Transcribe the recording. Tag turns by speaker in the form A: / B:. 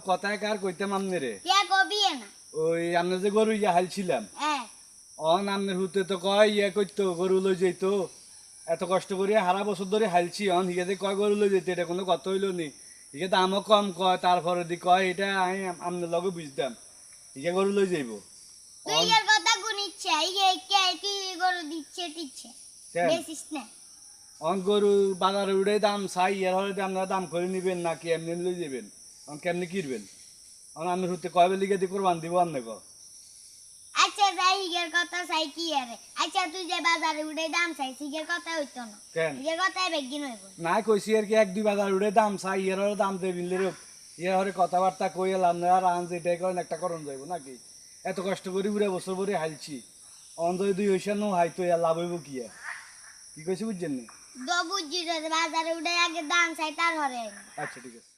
A: কথায় কার কইতাম আমনে রে
B: কে কবি না
A: ওই আমনে যে গরু হালছিলাম আমনের হুতে তো কয় কইতো গরু লই যাইতো এত কষ্ট করে হারা বছর ধরে হালছি হিয়াতে কয় গরু লই যাইতো এটা কোনো কথা হইলো নি হিকে দামও কম কয় তারপরে দি কয় এটা আমি আমনের লগে বুঝতাম হিকে গরু লই যাইবো
B: তুই এর কথা গুনিচ্ছে কে কি গরু দিচ্ছে বেশিস না
A: গরু বাজারে উড়ে দাম চাই এর হলে আপনারা দাম করে নিবেন নাকি এমনি লই যাবেন কেমনি কিনবেন আমি হুতে কয় বেলিকে দি কোরবান দিব আপনি কো
B: আচ্ছা যাই এর কথা চাই কি আরে আচ্ছা তুই যে বাজারে উড়ে দাম চাই সিগের কথা হইতো না
A: কেন
B: সিগের কথাই বেগিন হইব
A: না কইছি আর কি এক দুই বাজার উড়ে দাম চাই এর হলে দাম দেবেন রে এর হলে কথাবার্তা কই এলাম না আর আন যেটাই করেন একটা করণ যাইব নাকি এত কষ্ট করে উড়ে বছর ভরে হালছি অন্ধ দুই হইসা নো হাইতো লাভ হইব কি কি কইছি বুঝছেন নি
B: বুঝছি বাজারে উঠে আগে দাম চাই তার হরে
A: আচ্ছা ঠিক আছে